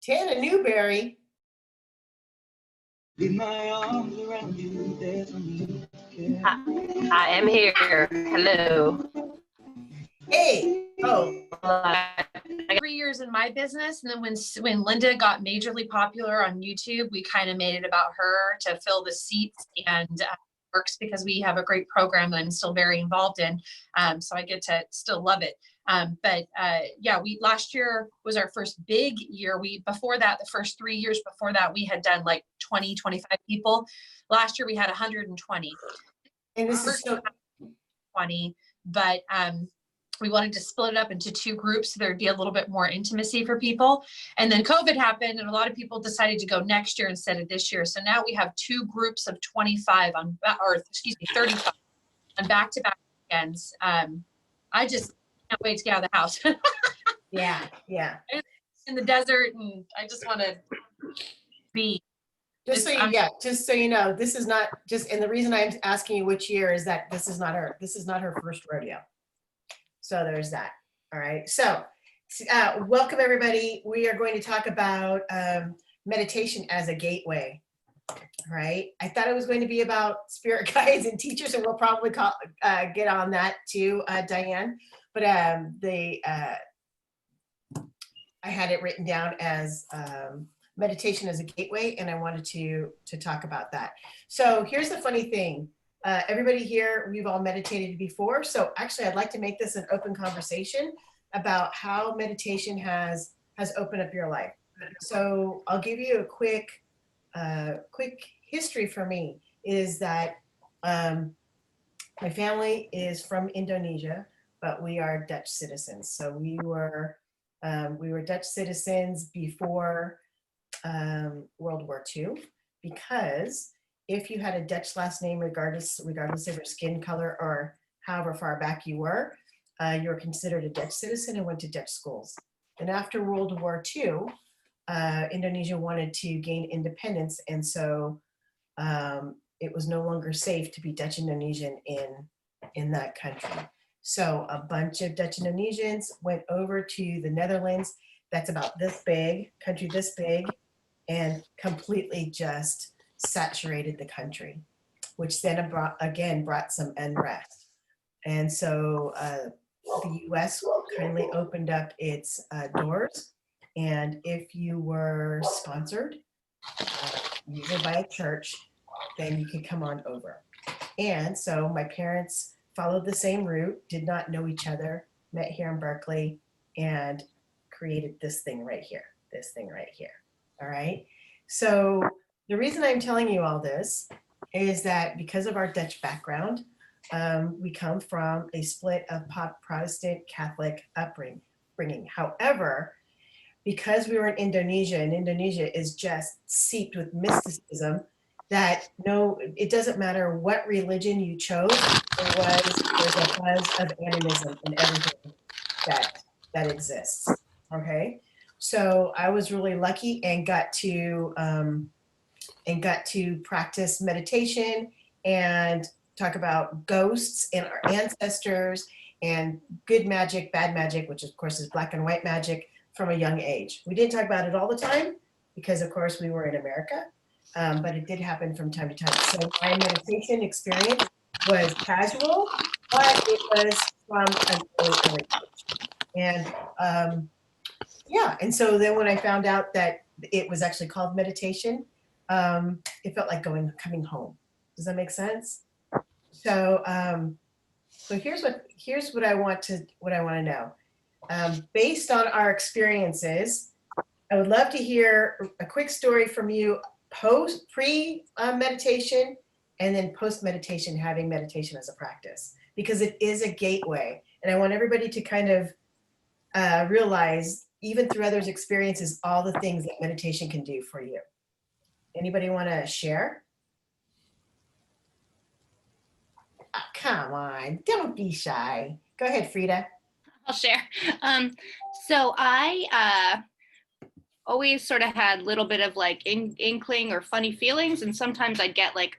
Tana Newberry. Leave my arms around you, there's no need to care. I am here. Hello. Hey. Oh. 3 years in my business, and then when Linda got majorly popular on YouTube, we kind of made it about her to fill the seats, and works because we have a great program that I'm still very involved in. So I get to still love it. Yeah, last year was our first big year. Before that, the first 3 years before that, we had done like 20, 25 people. Last year we had 120. And this is so 20, but we wanted to split it up into 2 groups so there'd be a little bit more intimacy for people. And then COVID happened and a lot of people decided to go next year instead of this year. So now we have 2 groups of 25 35 on back-to-back weekends. I just can't wait to get out of the house. yeah. In the desert, and I just want to be. Just so you know, this is not just, and the reason I'm asking you which year is that this is not her first rodeo. So there's that. All right. So welcome everybody. We are going to talk about meditation as a gateway. All right. I thought it was going to be about spirit guides and teachers, and we'll probably get on that too, Diane. But I had it written down as meditation as a gateway, and I wanted to talk about that. So here's the funny thing. Everybody here, we've all meditated before. So actually, I'd like to make this an open conversation about how meditation has opened up your life. So I'll give you a quick history for me is that my family is from Indonesia, but we are Dutch citizens. So we were Dutch citizens before World War II, because if you had a Dutch last name, regardless of your skin color or however far back you were considered a Dutch citizen and went to Dutch schools. And after World War II, Indonesia wanted to gain independence, and so it was no longer safe to be Dutch Indonesian in that country. So a bunch of Dutch Indonesians went over to the Netherlands, that's about this big, country this big, and completely just saturated the country, which then brought some unrest. And so the US kindly opened up its doors, and if you were sponsored, usually by a church, then you could come on over. And so my parents followed the same route, did not know each other, met here in Berkeley, and created this thing right here, all right? So the reason I'm telling you all this is that because of our Dutch background, we come from a split of Protestant Catholic upbringing. However, because we were in Indonesia, and Indonesia is just seeped with mysticism, that it doesn't matter what religion you chose, there's a buzz of animism in everything that exists. Okay, so I was really lucky and got to practice meditation and talk about ghosts and our ancestors and good magic, bad magic, which of course is black and white magic, from a young age. We didn't talk about it all the time because of course we were in America, but it did happen from time to time. So my meditation experience was casual, but it was from an early age. And and so then when I found out that it was actually called meditation, it felt like coming home. Does that make sense? So here's what I want to know. Based on our experiences, I would love to hear a quick story from you pre-meditation and then post-meditation, having meditation as a practice, because it is a gateway. And I want everybody to kind of realize, even through others' experiences, all the things that meditation can do for you. Anybody want to share? Oh, come on, don't be shy. Go ahead, Frida. I'll share. So I always sort of had a little bit of like inkling or funny feelings, and sometimes I'd get like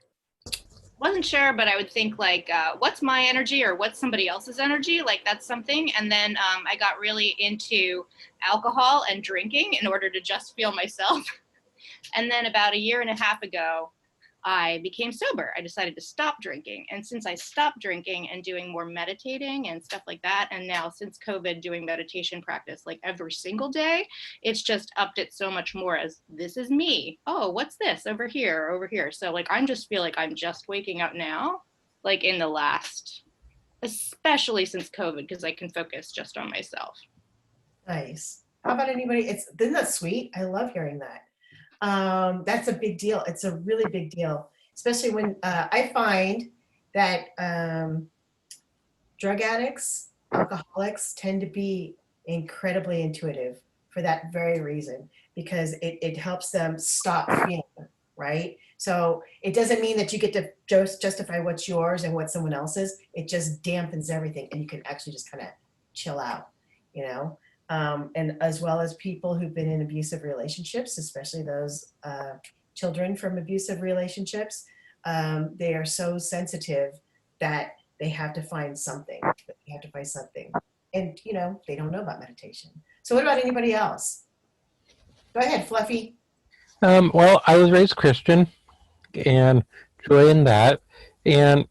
wasn't sure, but I would think like, what's my energy or what's somebody else's energy? Like that's something. And then I got really into alcohol and drinking in order to just feel myself. And then about a year and a half ago, I became sober. I decided to stop drinking. And since I stopped drinking and doing more meditating and stuff like that, and now since COVID doing meditation practice like every single day, it's just upped it so much more as this is me. Oh, what's this over here, over here? So like, I'm just feel like I'm just waking up now, like in the last, especially since COVID, because I can focus just on myself. Nice. How about anybody? Isn't that sweet? I love hearing that. That's a big deal. It's a really big deal, especially when I find that drug addicts, alcoholics tend to be incredibly intuitive for that very reason, because it helps them stop feeling, right? So it doesn't mean that you get to justify what's yours and what someone else's. It just dampens everything, and you can actually just kind of chill out, you know? And as well as people who've been in abusive relationships, especially those children from abusive relationships, they are so sensitive that they have to find something. They have to find something. And, you know, they don't know about meditation. So what about anybody else? Go ahead, Fluffy. Well, I was raised Christian and joy in that. And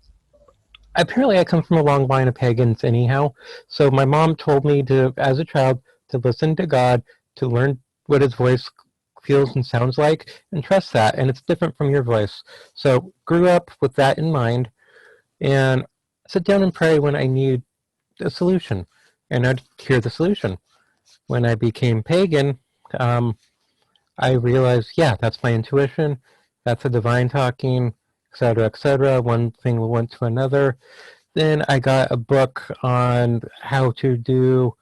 apparently I come from a long line of pagans anyhow. So my mom told me to, as a child, to listen to God, to learn what his voice feels and sounds like, and trust that. And it's different from your voice. So grew up with that in mind, and sit down and pray when I need a solution. And I'd hear the solution. When I became pagan, I realized, yeah, that's my intuition. That's the divine talking, etc., etc. One thing went to another. Then I got a book on how to do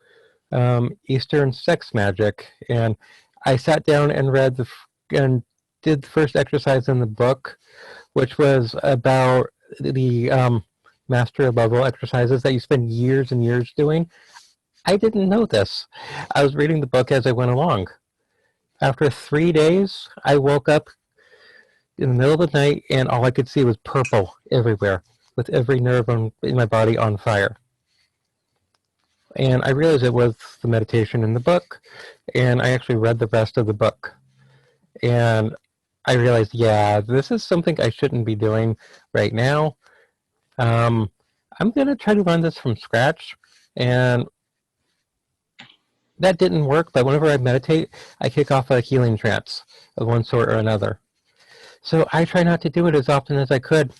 Eastern sex magic, and I sat down and read and did the first exercise in the book, which was about the master level exercises that you spend years and years doing. I didn't know this. I was reading the book as I went along. After 3 days, I woke up in the middle of the night and all I could see was purple everywhere, with every nerve in my body on fire. And I realized it was the meditation in the book, and I actually read the rest of the book. And I realized, yeah, this is something I shouldn't be doing right now. I'm going to try to learn this from scratch. And that didn't work, but whenever I meditate, I kick off a healing trance of one sort or another. So I try not to do it as often as I could,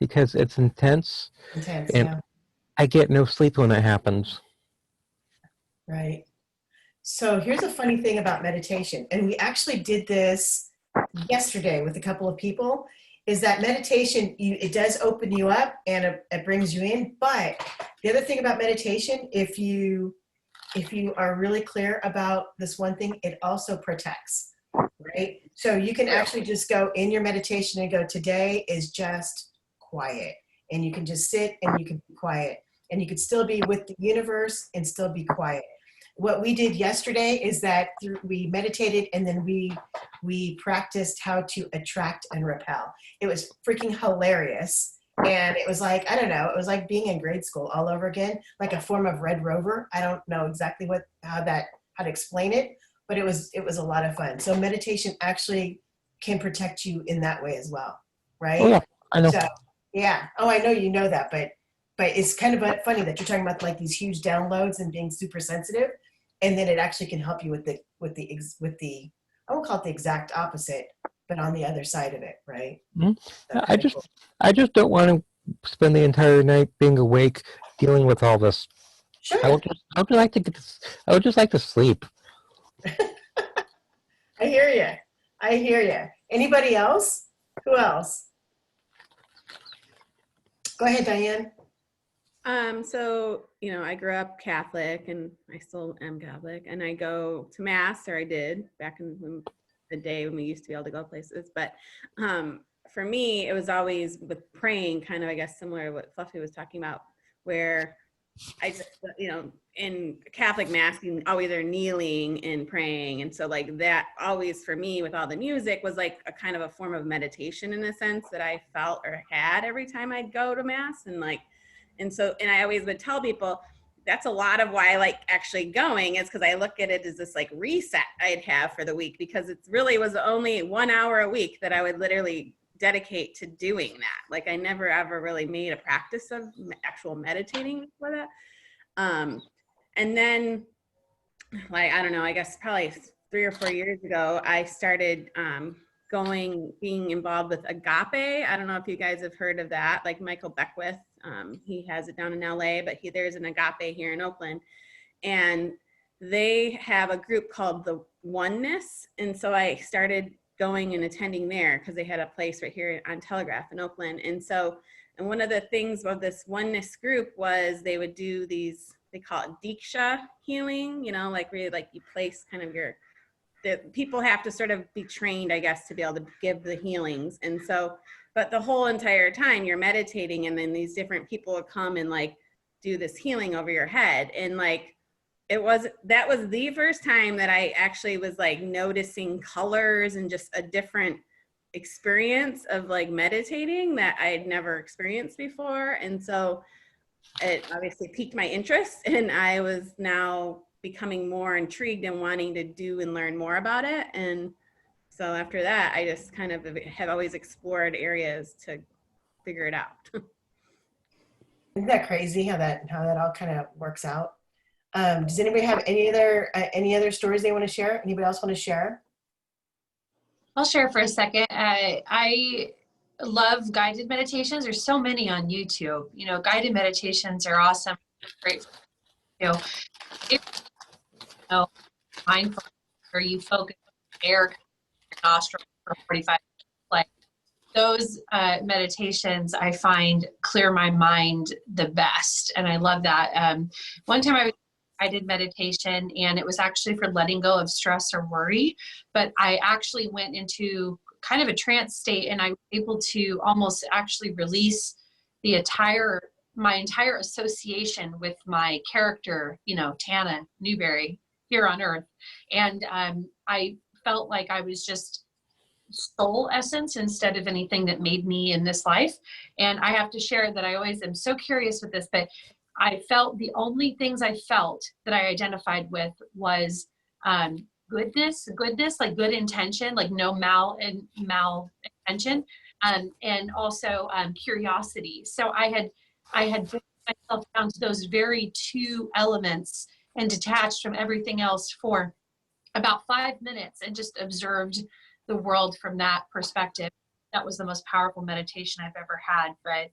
because it's intense, Intense, and yeah. I get no sleep when it happens. Right. So here's a funny thing about meditation, and we actually did this yesterday with a couple of people, is that meditation, it does open you up and it brings you in. But the other thing about meditation, if you are really clear about this one thing, it also protects, right? So you can actually just go in your meditation and go, today is just quiet. And you can just sit and you can be quiet. And you could still be with the universe and still be quiet. What we did yesterday is that we meditated, and then we practiced how to attract and repel. It was freaking hilarious. And it was like, I don't know, it was like being in grade school all over again, like a form of Red Rover. I don't know exactly how to explain it, but it was a lot of fun. So meditation actually can protect you in that way as well, right? Oh, yeah, I know. So, yeah. Oh, I know you know that, but it's kind of funny that you're talking about like these huge downloads and being super sensitive, and then it actually can help you with the I won't call it the exact opposite, but on the other side of it, right? Mm-hmm. I just don't want to spend the entire night being awake dealing with all this. Sure. I would just like to sleep. I hear you. I hear you. Anybody else? Who else? Go ahead, Diane. So, you know, I grew up Catholic, and I still am Catholic, and I go to mass, or I did back in the day when we used to be able to go places. But for me, it was always with praying, kind of, I guess, similar to what Fluffy was talking about, where I just, you know, in Catholic mass, always are kneeling and praying. And so like that always for me with all the music was like a kind of a form of meditation in a sense that I felt or had every time I'd go to mass. And like, and I always would tell people that's a lot of why I like actually going, is because I look at it as this like reset I'd have for the week, because it really was only 1 hour a week that I would literally dedicate to doing that. Like I never ever really made a practice of actual meditating before that. And then like, I don't know, I guess probably 3 or 4 years ago, I started being involved with Agape. I don't know if you guys have heard of that, like Michael Beckwith. He has it down in LA, but there's an Agape here in Oakland. And they have a group called the Oneness. And so I started going and attending there because they had a place right here on Telegraph in Oakland. And one of the things of this Oneness group was they would do these, they call it Diksha healing, you know, like really like you place kind of the people have to sort of be trained, I guess, to be able to give the healings. And so, but the whole entire time you're meditating, and then these different people would come and like do this healing over your head. And like, that was the first time that I actually was like noticing colors and just a different experience of like meditating that I'd never experienced before. And so it obviously piqued my interest, and I was now becoming more intrigued and wanting to do and learn more about it. And so after that, I just kind of have always explored areas to figure it out. Isn't that crazy how that all kind of works out? Does anybody have any other stories they want to share? Anybody else want to share? I'll share for a second. I love guided meditations. There's so many on YouTube. You know, guided meditations are awesome. Great. You know, mindful, where you focus on the air in your nostril for 45 minutes. Like those meditations, I find clear my mind the best, and I love that. One time I did meditation, and it was actually for letting go of stress or worry, but I actually went into kind of a trance state, and I was able to almost actually release my entire association with my character, you know, Tana Newberry here on Earth. And I felt like I was just soul essence instead of anything that made me in this life. And I have to share that I always am so curious with this, but I felt the only things I felt that I identified with was goodness, like good intention, like no mal intention, and also curiosity. So I had put myself down to those very two elements and detached from everything else for about 5 minutes and just observed the world from that perspective. That was the most powerful meditation I've ever had. But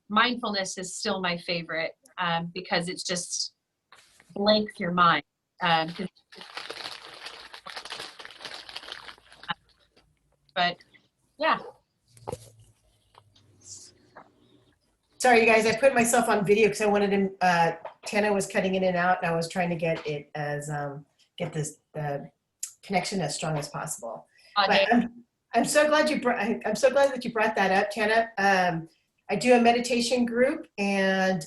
mindfulness is still my favorite because it's just blanks your mind. But yeah. Sorry, you guys, I put myself on video because I wanted to, Tana was cutting in and out, and I was trying to get it as, get the connection as strong as possible. But I'm so glad I'm so glad that you brought that up, Tana. I do a meditation group, and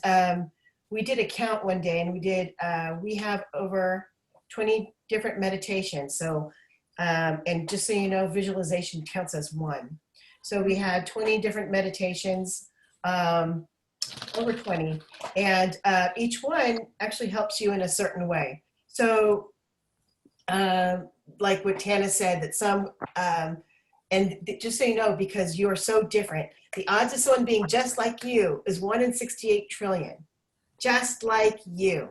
we did a count one day, and we have over 20 different meditations. So, and just so you know, visualization counts as one. So we had 20 different meditations, over 20, and each one actually helps you in a certain way. So like what Tana said, that some, and just so you know, because you're so different, the odds of someone being just like you is 1 in 68 trillion, just like you.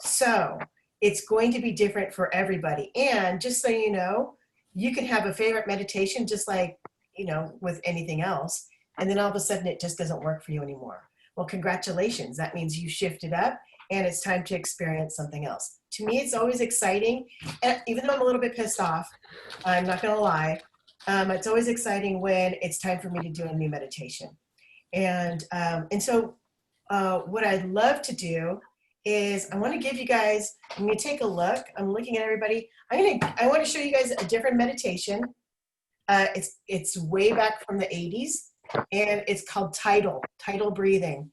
So it's going to be different for everybody. And just so you know, you can have a favorite meditation just like, you know, with anything else. And then all of a sudden it just doesn't work for you anymore. Well, congratulations. That means you shifted up and it's time to experience something else. To me, it's always exciting. And even though I'm a little bit pissed off, I'm not gonna lie, it's always exciting when it's time for me to do a new meditation. And so what I'd love to do is I want to give you guys, I'm going to take a look. I'm looking at everybody. I want to show you guys a different meditation. It's way back from the 80s, and it's called tidal breathing.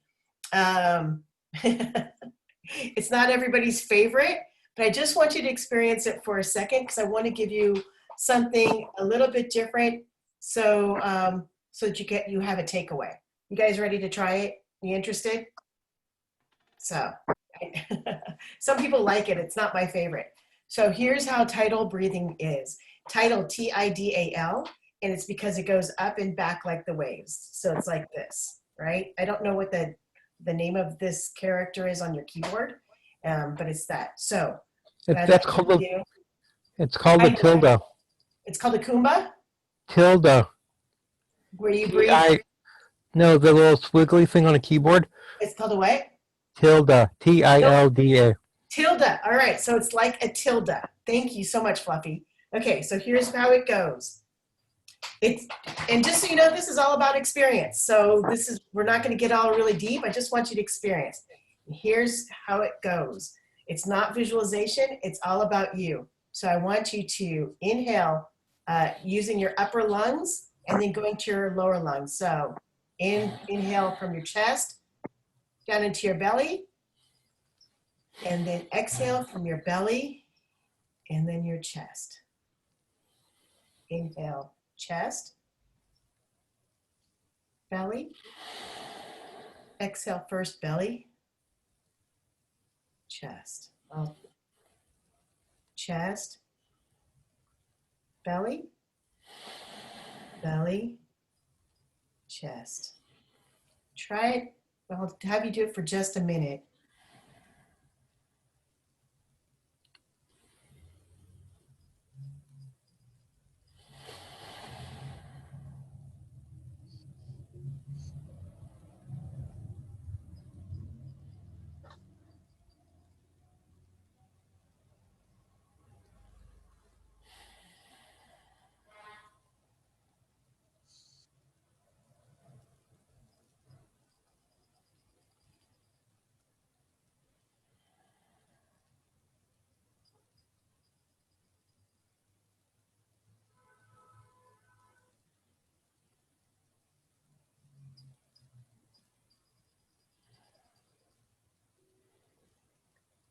It's not everybody's favorite, but I just want you to experience it for a second because I want to give you something a little bit different so so that you have a takeaway. You guys ready to try it? You interested? So some people like it. It's not my favorite. So here's how tidal breathing is. Tidal, T-I-D-A-L, and it's because it goes up and back like the waves. So it's like this, right? I don't know what the name of this character is on your keyboard, but it's that. So That's called the, it's called the I know. tilde. It's called a Kumba, Tilde. where you breathe. No, the little squiggly thing on a keyboard. It's called a what? Tilde. Tilda. Tilde. All right, so it's like a tilde. Thank you so much, Fluffy. Okay, so here's how it goes. And just so you know, this is all about experience. So we're not going to get all really deep. I just want you to experience. And here's how it goes. It's not visualization. It's all about you. So I want you to inhale using your upper lungs and then going to your lower lungs. So inhale from your chest down into your belly, and then exhale from your belly and then your chest. Inhale, chest, belly. Exhale first, belly, chest. Chest, belly, belly, chest. Try it. I'll have you do it for just a minute.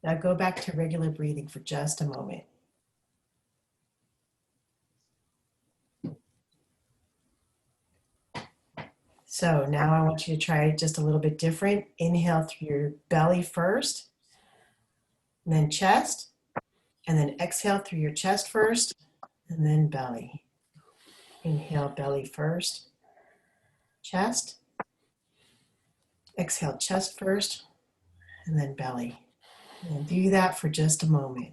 Now go back to regular breathing for just a moment. So now I want you to try it just a little bit different. Inhale through your belly first, and then chest, and then exhale through your chest first, and then belly. Inhale belly first, chest. Exhale chest first, and then belly. And do that for just a moment.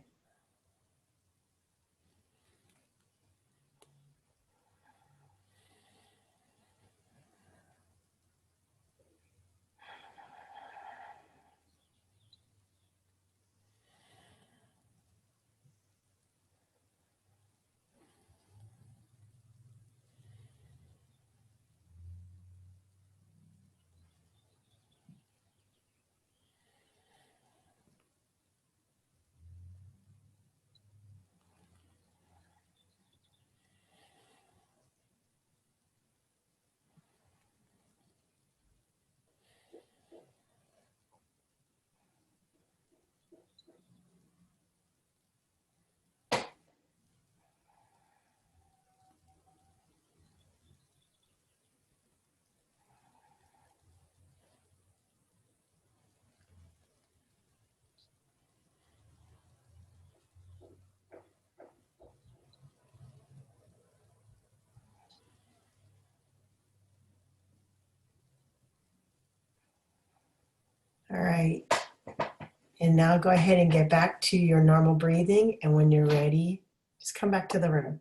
All right. And now go ahead and get back to your normal breathing. And when you're ready, just come back to the room.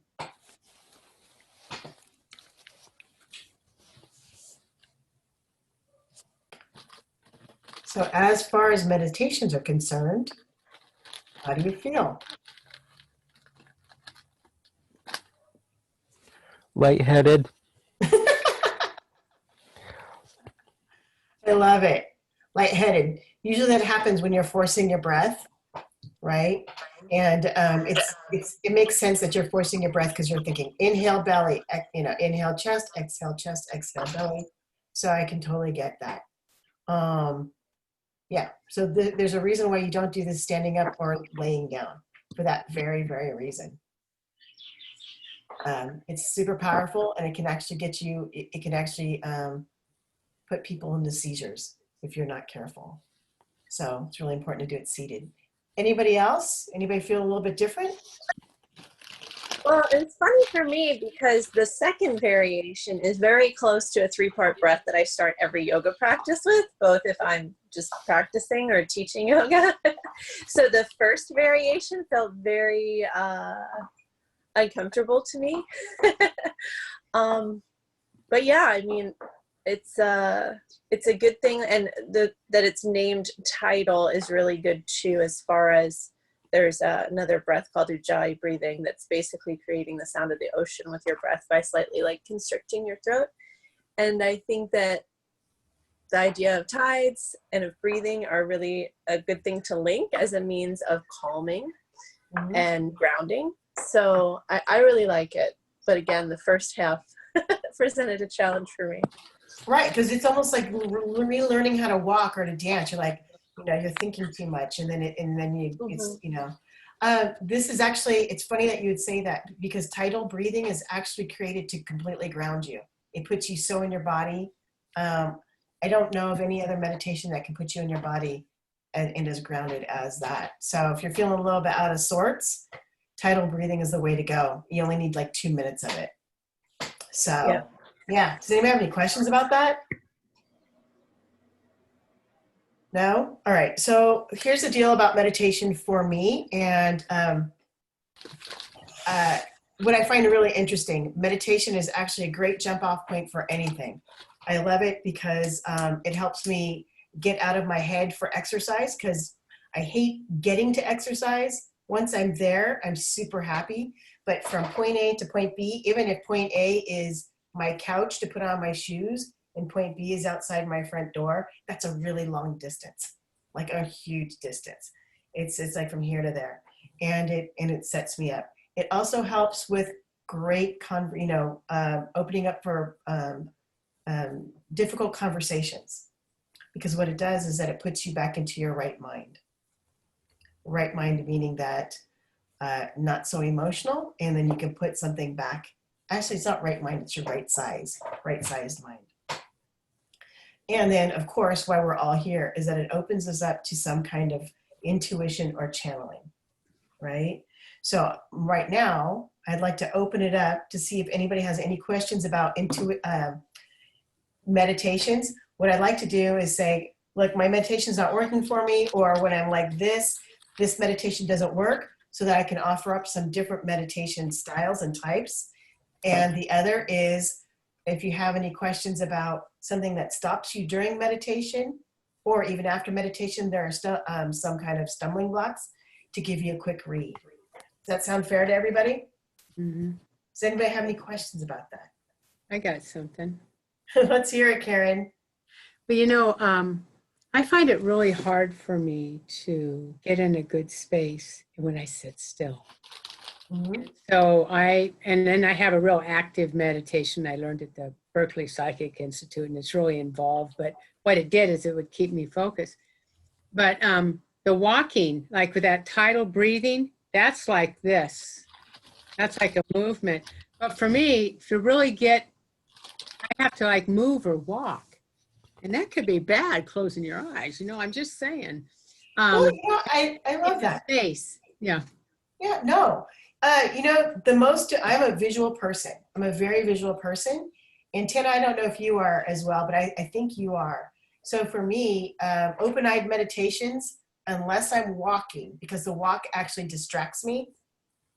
So as far as meditations are concerned, how do you feel? Lightheaded. I love it. Lightheaded. Usually that happens when you're forcing your breath, right? And it makes sense that you're forcing your breath because you're thinking inhale belly, inhale chest, exhale belly. So I can totally get that. Yeah, so there's a reason why you don't do this standing up or laying down, for that very, very reason. It's super powerful, and it can actually get you, it can actually put people into seizures if you're not careful. So it's really important to do it seated. Anybody else? Anybody feel a little bit different? Well, it's funny for me because the second variation is very close to a 3-part breath that I start every yoga practice with, both if I'm just practicing or teaching yoga. So the first variation felt very uncomfortable to me. But yeah, I mean, it's a good thing, and that it's named Tidal is really good too, as far as there's another breath called Ujjayi breathing that's basically creating the sound of the ocean with your breath by slightly like constricting your throat. And I think that the idea of tides and of breathing are really a good thing to link as a means of calming and grounding. So I really like it. But again, the first half presented a challenge for me. Right, because it's almost like relearning how to walk or to dance. You're like, you're thinking too much, and then it's this is actually, it's funny that you would say that, because tidal breathing is actually created to completely ground you. It puts you so in your body. I don't know of any other meditation that can put you in your body and as grounded as that. So if you're feeling a little bit out of sorts, tidal breathing is the way to go. You only need like 2 minutes of it. So yeah. Does anybody have any questions about that? No? All right. So here's the deal about meditation for me. And what I find really interesting, meditation is actually a great jump off point for anything. I love it because it helps me get out of my head for exercise, because I hate getting to exercise. Once I'm there, I'm super happy. But from point A to point B, even if point A is my couch to put on my shoes, and point B is outside my front door, that's a really long distance, like a huge distance. It's like from here to there, and it sets me up. It also helps with great opening up for difficult conversations, because what it does is that it puts you back into your right mind. Right mind meaning that not so emotional, and then you can put something back. Actually, it's not right mind, it's your right-sized mind. And then, of course, why we're all here is that it opens us up to some kind of intuition or channeling, right? So right now, I'd like to open it up to see if anybody has any questions about meditations. What I'd like to do is say, look, my meditation's not working for me, or when I'm like this meditation doesn't work, so that I can offer up some different meditation styles and types. And the other is, if you have any questions about something that stops you during meditation, or even after meditation, there are some kind of stumbling blocks, to give you a quick read. Does that sound fair to everybody? Mm-hmm. Does anybody have any questions about that? I got something. Let's hear it, Karen. But I find it really hard for me to get in a good space when I sit still. Mm-hmm. So then I have a real active meditation I learned at the Berkeley Psychic Institute, and it's really involved, but what it did is it would keep me focused. But the walking, like with that tidal breathing, that's like this. That's like a movement. But for me, to really I have to like move or walk. And that could be bad, closing your eyes. I'm just saying. Well, I love that. Space. Yeah. Yeah, no. I'm a visual person. I'm a very visual person. And Tina, I don't know if you are as well, but I think you are. So for me, open-eyed meditations, unless I'm walking, because the walk actually distracts me,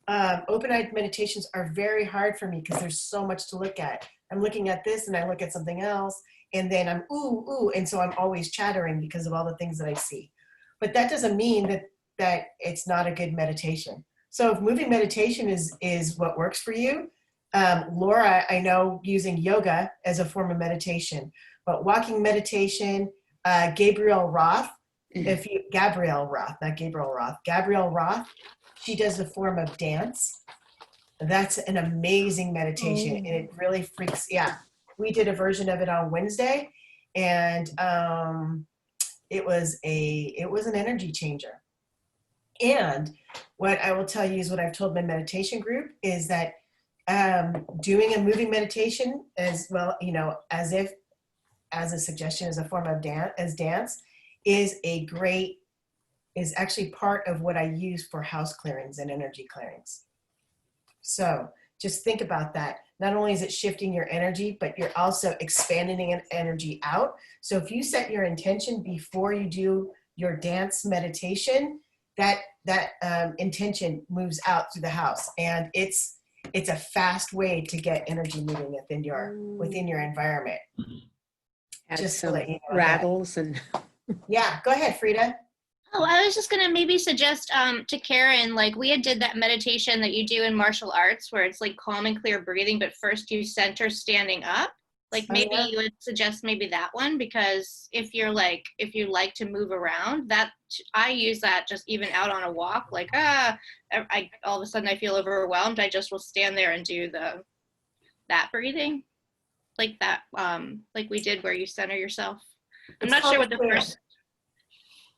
open-eyed meditations are very hard for me because there's so much to look at. I'm looking at this and I look at something else, and then I'm ooh, and so I'm always chattering because of all the things that I see. But that doesn't mean that it's not a good meditation. So if moving meditation is what works for you, Laura, I know, using yoga as a form of meditation, but walking meditation, Gabrielle Roth, Gabrielle Roth, she does a form of dance. That's an amazing meditation, and it really freaks. Yeah, we did a version of it on Wednesday, and it was an energy changer. And what I will tell you is what I've told my meditation group is that doing a moving meditation as well, you know, as a suggestion as a form of dance is actually part of what I use for house clearings and energy clearings. So just think about that. Not only is it shifting your energy, but you're also expanding an energy out. So if you set your intention before you do your dance meditation, that intention moves out through the house, and it's a fast way to get energy moving within your environment. Add Just to some let you know that. rattles and Yeah, go ahead, Frida. Oh, I was just gonna maybe suggest to Karen, like we had did that meditation that you do in martial arts where it's like calm and clear breathing, but first you center standing up. Like maybe yeah. you would suggest maybe that one, because if you like to move around, that I use that just even out on a walk, like I all of a sudden I feel overwhelmed. I just will stand there and do that breathing. Like that, like we did where you center yourself. I'm It's not calm sure and what the clear. first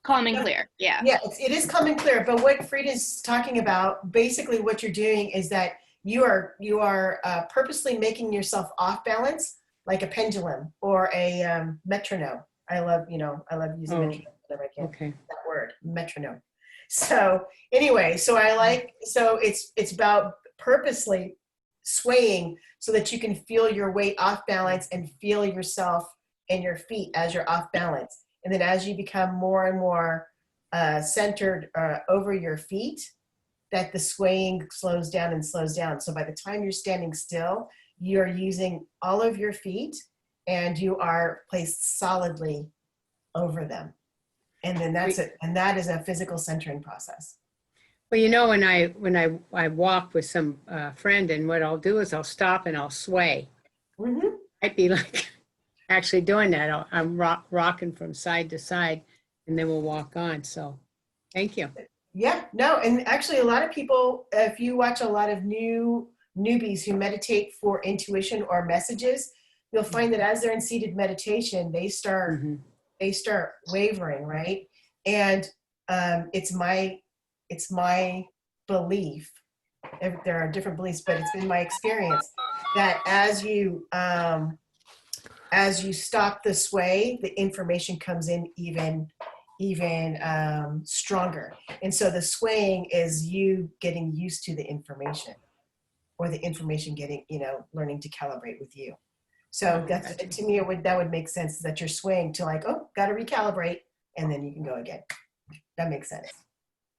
calm and clear. Yeah. Yeah, it is calm and clear. But what Frida's talking about, basically what you're doing is that you are purposely making yourself off balance, like a pendulum or a metronome. I love using metronome whenever I can. okay. That word, metronome. So anyway, so it's about purposely swaying so that you can feel your weight off balance and feel yourself and your feet as you're off balance. And then as you become more and more centered over your feet, that the swaying slows down and slows down. So by the time you're standing still, you're using all of your feet and you are placed solidly over them. And then that's it. And that is a physical centering process. Well, you know, when I walk with some friend, and what I'll do is I'll stop and I'll sway. Mm-hmm. I'd be like actually doing that. I'm rocking from side to side, and then we'll walk on. So thank you. Yeah, no, and actually a lot of people, if you watch a lot of newbies who meditate for intuition or messages, you'll find that as they're in seated meditation, they start wavering, right? And it's my belief, there are different beliefs, but it's been my experience that as you stop the sway, the information comes in even stronger. And so the swaying is you getting used to the information, or the information getting, learning to calibrate with you. So that's, to me, that would make sense, is that you're swaying to like, oh, got to recalibrate, and then you can go again. That makes sense,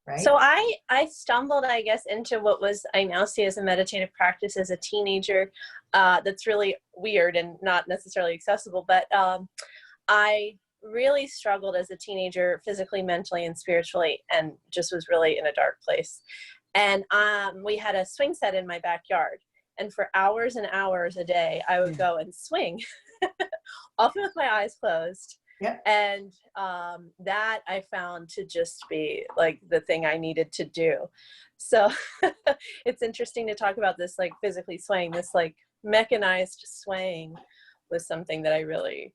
right? So I stumbled, I guess, into what I now see as a meditative practice as a teenager. That's really weird and not necessarily accessible, but I really struggled as a teenager, physically, mentally, and spiritually, and just was really in a dark place. And we had a swing set in my backyard, and for hours and hours a day, I would go and swing, often with my eyes closed. Yeah. And that I found to just be like the thing I needed to do. So it's interesting to talk about this, like physically swaying, this like mechanized swaying was something that I really,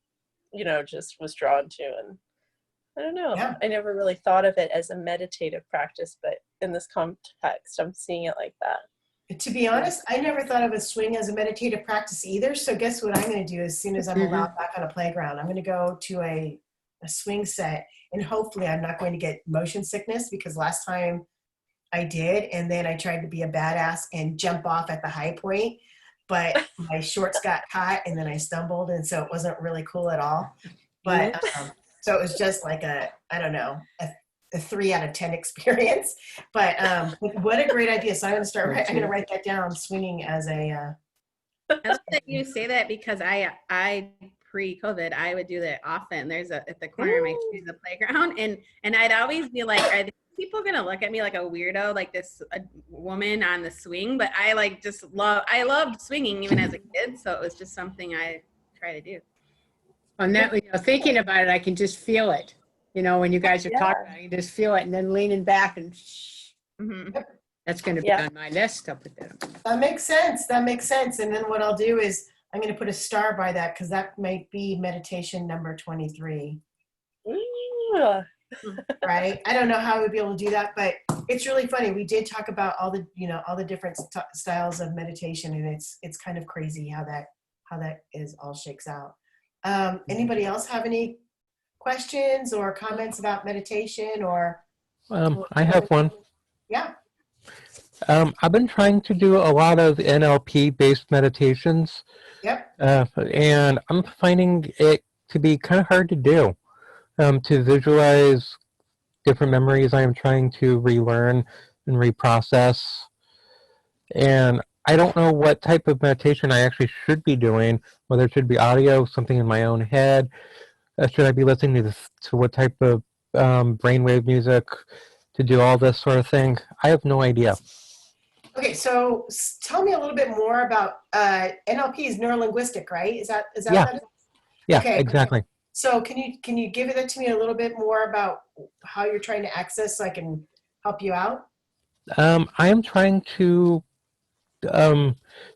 just was drawn to. And I don't know, I never really thought of it as a meditative practice, but in this context, I'm seeing it like that. To be honest, I never thought of a swing as a meditative practice either. So guess what I'm going to do as soon as I'm allowed back on a playground? I'm going to go to a swing set, and hopefully I'm not going to get motion sickness, because last time I did, and then I tried to be a badass and jump off at the high point, but my shorts got caught and then I stumbled, and so it wasn't really cool at all. But so it was just like a 3 out of 10 experience. But what a great idea. So I'm going to I'm going to write that down, swinging as a. I love that you say that, because I pre-COVID, I would do that often. There's at the corner of my street, the playground, and I'd always be like, are these people gonna look at me like a weirdo, like this woman on the swing? But I loved swinging even as a kid, so it was just something I try to do. On that, thinking about it, I can just feel it. When you guys are talking, I can just feel it, and then leaning back and that's going to be on my list. I'll put that on. That makes sense. And then what I'll do is I'm going to put a star by that, because that might be meditation number 23. Ooh. right? I don't know how we'd be able to do that, but it's really funny. We did talk about all the, you know, all the different styles of meditation, and it's kind of crazy how that is all shakes out. Anybody else have any questions or comments about meditation or? I have one. Yeah. I've been trying to do a lot of NLP-based meditations, Yep. and I'm finding it to be kind of hard to do, to visualize different memories I am trying to relearn and reprocess. And I don't know what type of meditation I actually should be doing, whether it should be audio, something in my own head. Should I be listening to what type of brainwave music to do all this sort of thing? I have no idea. Okay, so tell me a little bit more about NLP is neurolinguistic, right? Is that Yeah. what that is? Yeah, Okay. exactly. So can you give it to me a little bit more about how you're trying to access so I can help you out? I am trying to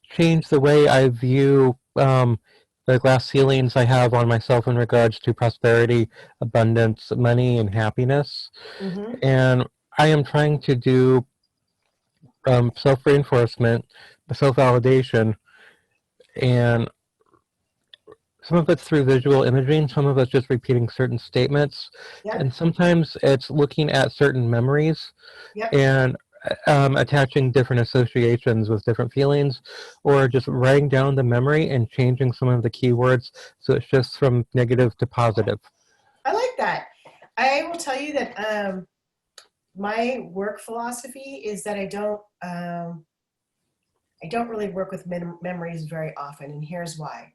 change the way I view the glass ceilings I have on myself in regards to prosperity, abundance, money, and happiness. Mm-hmm. And I am trying to do self-reinforcement, self-validation, and some of it's through visual imaging, some of it's just repeating certain statements, Yep. and sometimes it's looking at certain memories Yep. and attaching different associations with different feelings, or just writing down the memory and changing some of the keywords so it shifts from negative to positive. I like that. I will tell you that my work philosophy is that I don't really work with memories very often, and here's why.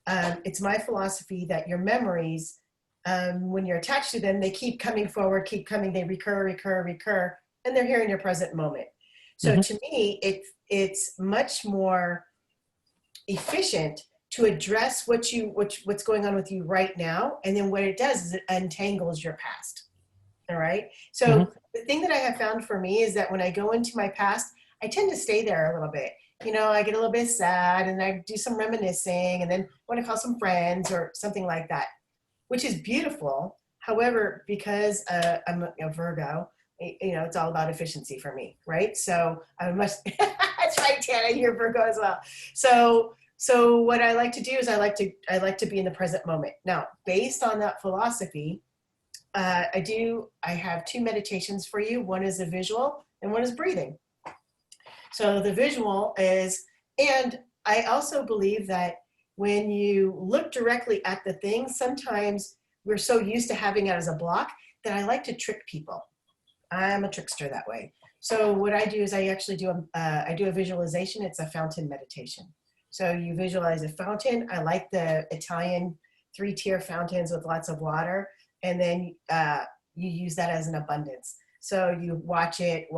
It's my philosophy that your memories, when you're attached to them, they keep coming forward, keep coming, they recur, and they're here in your present moment. So to me, it's much more efficient to address what's going on with you right now, and then what it does is it untangles your past. All right. So the thing that I have found for me is that when I go into my past, I tend to stay there a little bit. You know, I get a little bit sad and I do some reminiscing and then want to call some friends or something like that, which is beautiful. However, because I'm a Virgo, you know, it's all about efficiency for me, right? So I must, that's right, Tana, you're Virgo as well. So what I like to do is I like to be in the present moment. Now, based on that philosophy, I have two meditations for you. One is a visual and one is breathing. So the visual is, and I also believe that when you look directly at the thing, sometimes we're so used to having it as a block that I like to trick people. I'm a trickster that way. So what I do is I actually do a visualization. It's a fountain meditation. So you visualize a fountain. I like the Italian 3-tier fountains with lots of water. And then you use that as an abundance. So you watch it,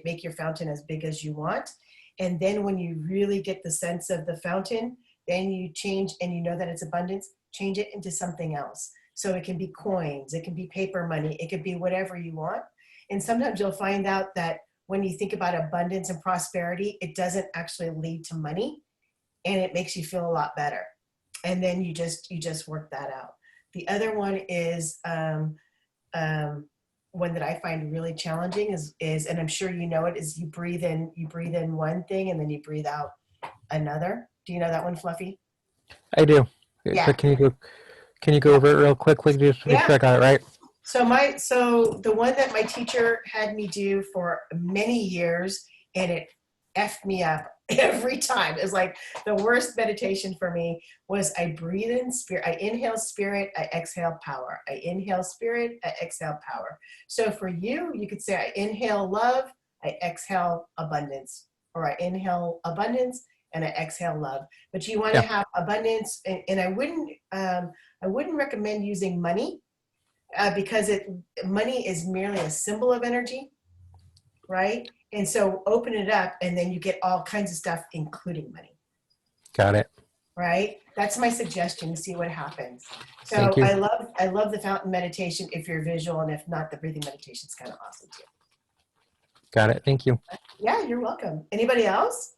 make your fountain as big as you want. And then when you really get the sense of the fountain, then you change, and you know that it's abundance, change it into something else. So it can be coins, it can be paper money, it could be whatever you want. And sometimes you'll find out that when you think about abundance and prosperity, it doesn't actually lead to money, and it makes you feel a lot better. And then you just work that out. The other one is one that I find really challenging is, and I'm sure you know it, is you breathe in one thing and then you breathe out another. Do you know that one, Fluffy? I do. Yeah. So can you go over it real quickly just to make sure I got it right? So the one that my teacher had me do for many years, and it effed me up every time. It's like the worst meditation for me was I breathe in spirit, I inhale spirit, I exhale power. I inhale spirit, I exhale power. So for you, you could say I inhale love, I exhale abundance, or I inhale abundance and I exhale love. But you want to have abundance, and I wouldn't recommend using money because money is merely a symbol of energy, right? And so open it up, and then you get all kinds of stuff, including money. Got it. Right? That's my suggestion to see what happens. So Thank you. I love the fountain meditation if you're visual, and if not, the breathing meditation is kind of awesome too. Got it. Thank you. Yeah, you're welcome. Anybody else?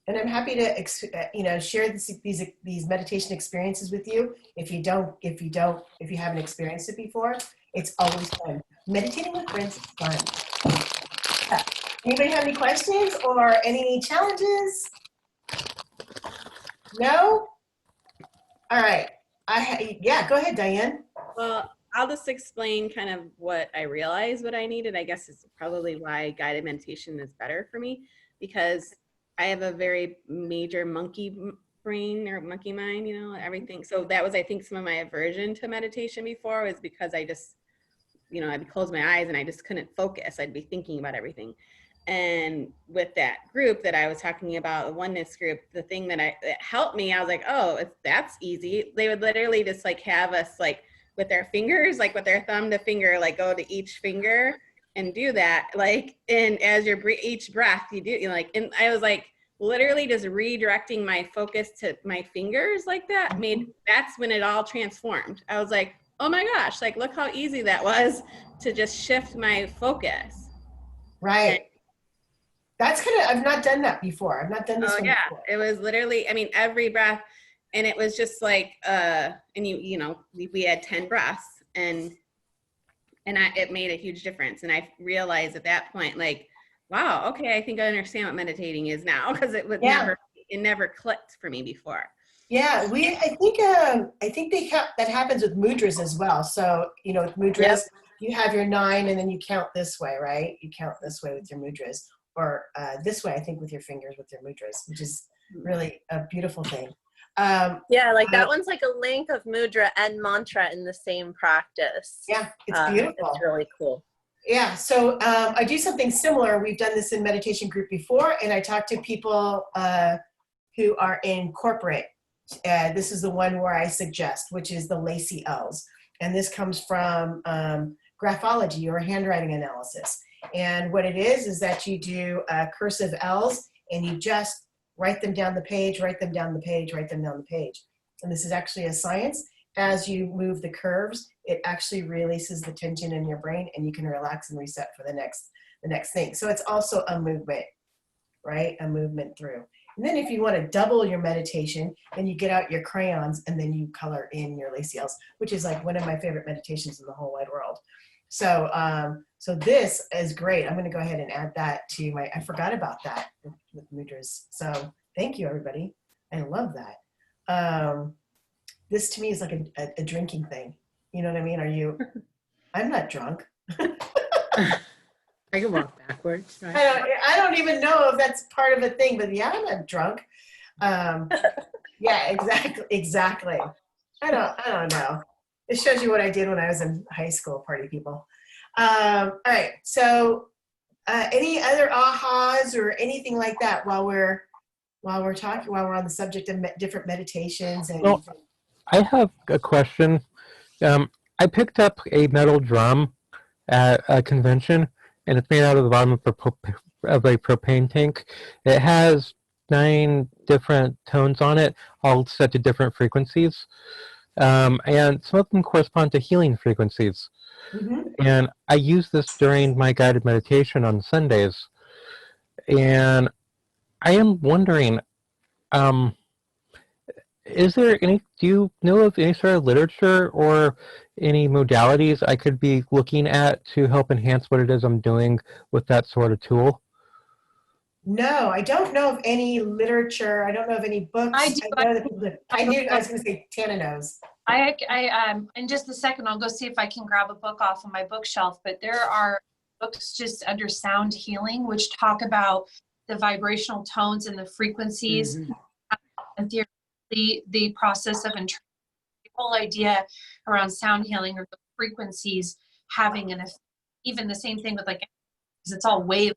And I'm happy to, share these meditation experiences with you. If you haven't experienced it before, it's always fun. Meditating with friends is fun. Yeah. Anybody have any questions or any challenges? No? All right. Go ahead, Diane. Well, I'll just explain kind of what I realized what I needed. I guess is probably why guided meditation is better for me, because I have a very major monkey brain or monkey mind, everything. So that was, I think, some of my aversion to meditation before was because I just, I'd close my eyes and I just couldn't focus. I'd be thinking about everything. And with that group that I was talking about, the oneness group, the thing that helped me, I was like, oh, that's easy. They would literally just like have us like with their fingers, like with their thumb to finger, like go to each finger and do that. Like, and as you're each breath you do, and I was like literally just redirecting my focus to my fingers like that that's when it all transformed. I was like, oh my gosh, like look how easy that was to just shift my focus. Right. That's I've not done that before. I've not done this one before. It was literally, every breath, and it was just like, and we had 10 breaths, and it made a huge difference. And I realized at that point, like, wow, okay, I think I understand what meditating is now, because it never clicked for me before. Yeah, I think that happens with mudras as well. So, with mudras, you have your 9 and then you count this way, right? You count this way with your mudras, or this way, I think, with your fingers with your mudras, which is really a beautiful thing. That one's like a link of mudra and mantra in the same practice. Yeah, it's beautiful. It's really cool. Yeah, so I do something similar. We've done this in meditation group before, and I talk to people who are in corporate. This is the one where I suggest, which is the Lacy L's. And this comes from graphology or handwriting analysis. And what it is that you do cursive L's and you just write them down the page, write them down the page, write them down the page. And this is actually a science. As you move the curves, it actually releases the tension in your brain and you can relax and reset for the next thing. So it's also a movement, right? A movement through. And then if you want to double your meditation, then you get out your crayons and then you color in your Lacy L's, which is like one of my favorite meditations in the whole wide world. So, so this is great. I'm going to go ahead and add that to I forgot about that with mudras. So thank you, everybody. I love that. This to me is like a drinking thing. You know what I mean? I'm not drunk. I can walk backwards. Right? I don't even know if that's part of a thing, but yeah, I'm not drunk. Yeah, exactly. I don't know. It shows you what I did when I was in high school, party people. All right. So, any other ahas or anything like that while we're on the subject of different meditations? And well, I have a question. I picked up a metal drum at a convention, and it's made out of the bottom of a propane tank. It has 9 different tones on it, all set to different frequencies. And some of them correspond to healing frequencies. Mm-hmm. And I use this during my guided meditation on Sundays. And I am wondering, do you know of any sort of literature or any modalities I could be looking at to help enhance what it is I'm doing with that sort of tool? No, I don't know of any literature. I don't know of any books. I was going to say Tana knows. In just a second, I'll go see if I can grab a book off of my bookshelf, but there are books just under sound healing, which talk about the vibrational tones and the frequencies, and the process of the whole idea around sound healing or the frequencies having an effect. Even the same thing with it's all waves,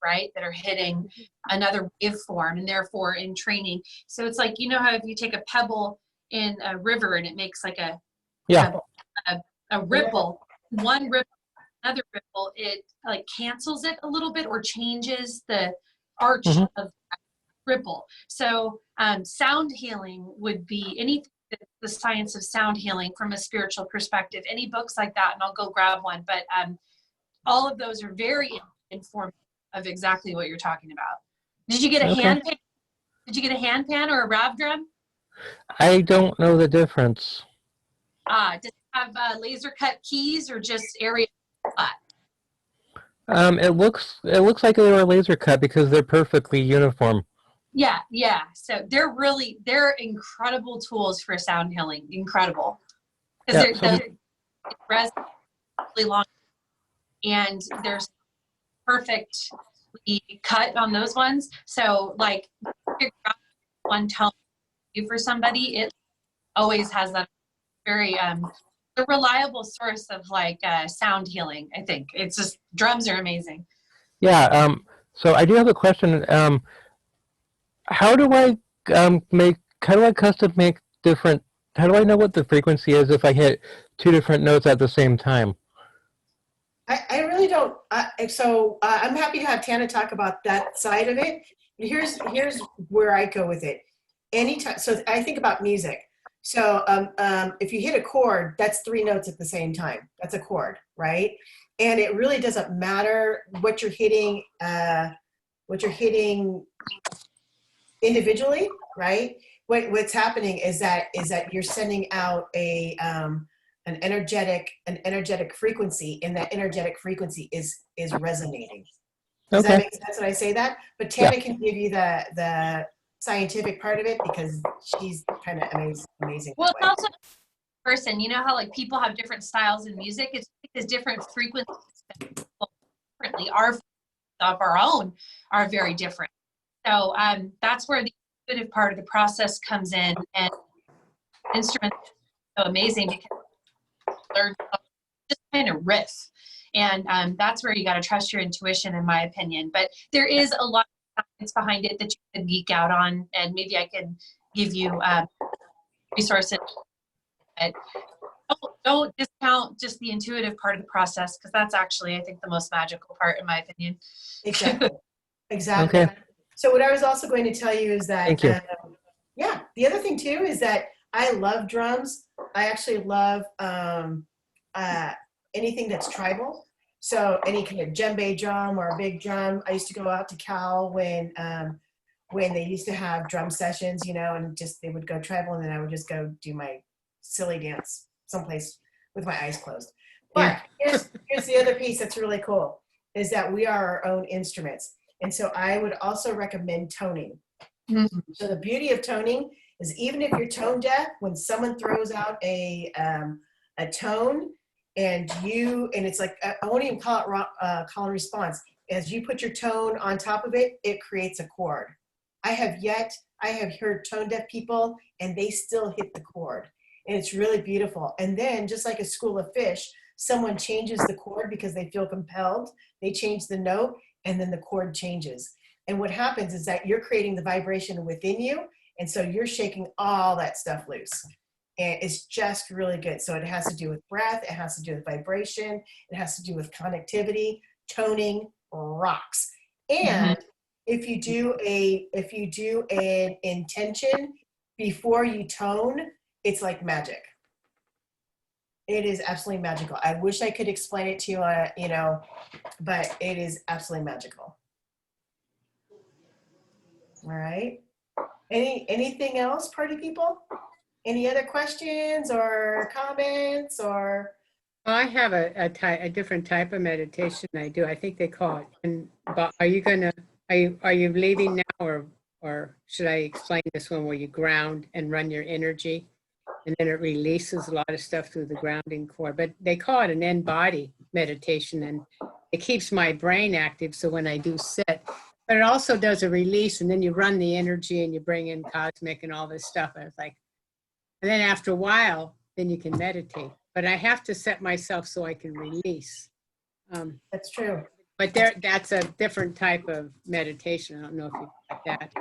right, that are hitting another waveform, and therefore in training. So it's like, how if you take a pebble in a river and it makes like a pebble, a ripple, one ripple, another ripple, it like cancels it a little bit or changes the arch of that ripple. So sound healing would be the science of sound healing from a spiritual perspective. Any books like that, and I'll go grab one. But all of those are very informative of exactly what you're talking about. Did you get a hand painted Did you get a handpan or a rav drum? I don't know the difference. Does it have laser cut keys or just area flat? It looks like they were laser cut because they're perfectly uniform. Yeah, yeah. So they're incredible tools for sound healing. Incredible. Because Yeah, they're really long and they're perfectly cut on those ones. So like figure out one tone for somebody, it always has that very a reliable source of like sound healing. I think it's just drums are amazing. Yeah. So I do have a question. How do I custom make different? How do I know what the frequency is if I hit two different notes at the same time? I really don't. I'm happy to have Tana talk about that side of it. Here's where I go with it. Anytime, so I think about music. So if you hit a chord, that's 3 notes at the same time. That's a chord, right? And it really doesn't matter what you're hitting individually, right? What's happening is that you're sending out an energetic frequency, and that energetic frequency is resonating. Does that make sense when I say that? But Tana can give you the scientific part of it because she's kind of amazing. Well, it's also person. You know how like people have different styles in music. It's because different frequencies differently. Our of our own are very different. So that's where the intuitive part of the process comes in, and instruments are so amazing because learn just kind of riff, and that's where you got to trust your intuition, in my opinion. But there is a lot of science behind it that you can geek out on, and maybe I can give you resources. But don't discount just the intuitive part of the process, because that's actually, I think, the most magical part, in my opinion. Exactly. Exactly. Okay. So what I was also going to tell you is that, Thank you. yeah, the other thing too is that I love drums. I actually love anything that's tribal. So any kind of djembe drum or a big drum. I used to go out to Cal when they used to have drum sessions, you know, and just they would go tribal, and then I would just go do my silly dance someplace with my eyes closed. But here's the other piece that's really cool, is that we are our own instruments. And so I would also recommend toning. Mm-hmm. So the beauty of toning is, even if you're tone deaf, when someone throws out a tone and it's like, I won't even call it call and response. As you put your tone on top of it, it creates a chord. I have heard tone deaf people and they still hit the chord, and it's really beautiful. And then just like a school of fish, someone changes the chord because they feel compelled. They change the note, and then the chord changes. And what happens is that you're creating the vibration within you, and so you're shaking all that stuff loose. And it's just really good. So it has to do with breath, it has to do with vibration, it has to do with connectivity. Toning rocks. And if you do an intention before you tone, it's like magic. It is absolutely magical. I wish I could explain it to you, but it is absolutely magical. All right. Anything else, party people? Any other questions or comments or? I have a different type of meditation I do. I think they call it. But are you leaving now, or should I explain this one where you ground and run your energy, and then it releases a lot of stuff through the grounding cord? But they call it an in-body meditation, and it keeps my brain active. So when I do sit, but it also does a release, and then you run the energy and you bring in cosmic and all this stuff. And it's like, and then after a while, then you can meditate. But I have to set myself so I can release. That's true. But that's a different type of meditation. I don't know if you got that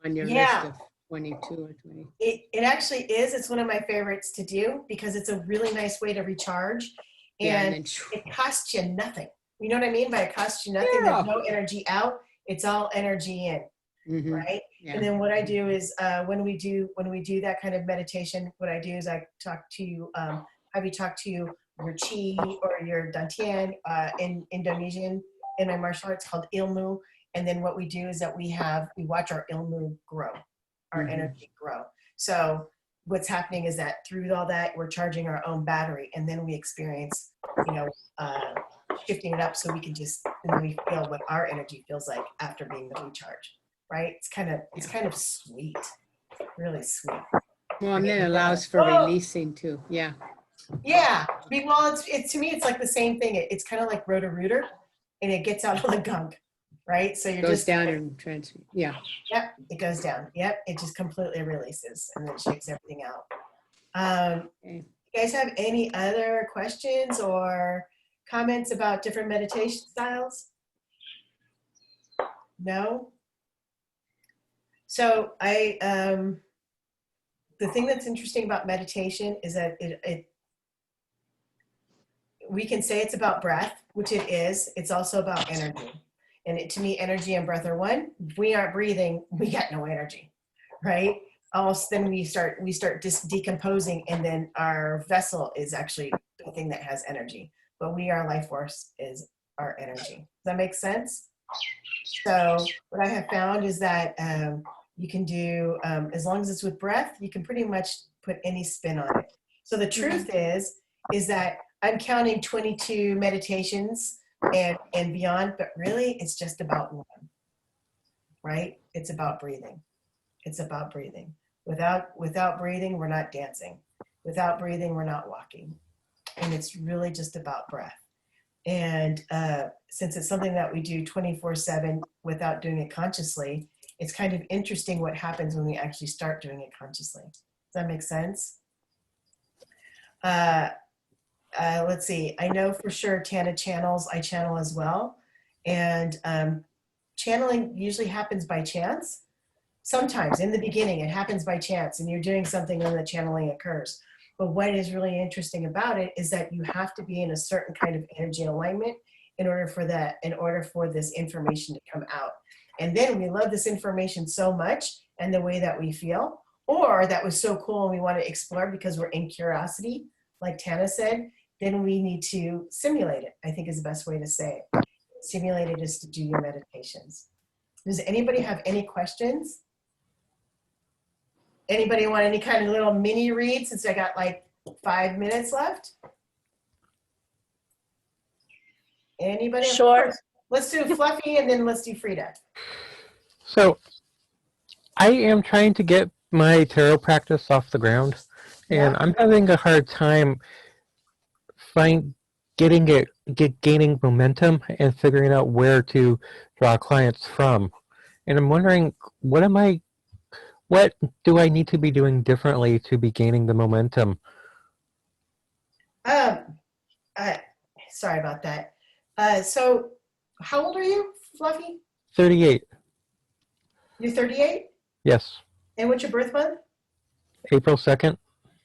on your list of 22 or 20. It actually is. It's one of my favorites to do because it's a really nice way to recharge. And it costs you nothing. You know what I mean? By it costs you nothing, there's no energy out. It's all energy in, right? Yeah. And then what I do is when we do that kind of meditation, what I do is I talk to you, have you talk to your chi or your dantian in Indonesian, in my martial arts called ilmu. And then what we do is that we watch our ilmu grow. our Mhm. energy grow. So what's happening is that through all that, we're charging our own battery, and then we experience, you know, shifting it up so we can just, and then we feel what our energy feels like after being the recharge, right? It's kind of sweet, really sweet. Well, and then Okay, allows for well, releasing too. Yeah. yeah, well, it's to me, it's like the same thing. It's kind of like Roto-Rooter, and it gets out all the gunk, right? So you're Goes just down and transfer. Yeah. yep, it goes down. Yep, it just completely releases and then shakes everything out. Okay. You guys have any other questions or comments about different meditation styles? No? So the thing that's interesting about meditation is that we can say it's about breath, which it is. It's also about energy. And to me, energy and breath are one. If we aren't breathing, we got no energy, right? Else then we start just decomposing, and then our vessel is actually the thing that has energy. But our life force is our energy. Does that make sense? So what I have found is that you can do, as long as it's with breath, you can pretty much put any spin on it. So the truth is that I'm counting 22 meditations and beyond, but really it's just about one, right? It's about breathing. It's about breathing. Without breathing, we're not dancing. Without breathing, we're not walking. And it's really just about breath. And since it's something that we do 24/7 without doing it consciously, it's kind of interesting what happens when we actually start doing it consciously. Does that make sense? Let's see. I know for sure Tana channels. I channel as well. And channeling usually happens by chance. Sometimes in the beginning, it happens by chance and you're doing something and the channeling occurs. But what is really interesting about it is that you have to be in a certain kind of energy alignment in order for this information to come out. And then we love this information so much and the way that we feel, or that was so cool and we want to explore because we're in curiosity, like Tana said, then we need to simulate it, I think is the best way to say it. Simulate it is to do your meditations. Does anybody have any questions? Anybody want any kind of little mini read since I got like 5 minutes left? Anybody? Sure. Let's do Fluffy and then let's do Frida. So I am trying to get my tarot practice off the ground, and Yeah. I'm having a hard time gaining momentum and figuring out where to draw clients from. And I'm wondering, what do I need to be doing differently to be gaining the momentum? Sorry about that. So how old are you, Fluffy? 38. You're 38? Yes. And what's your birth month? April 2nd.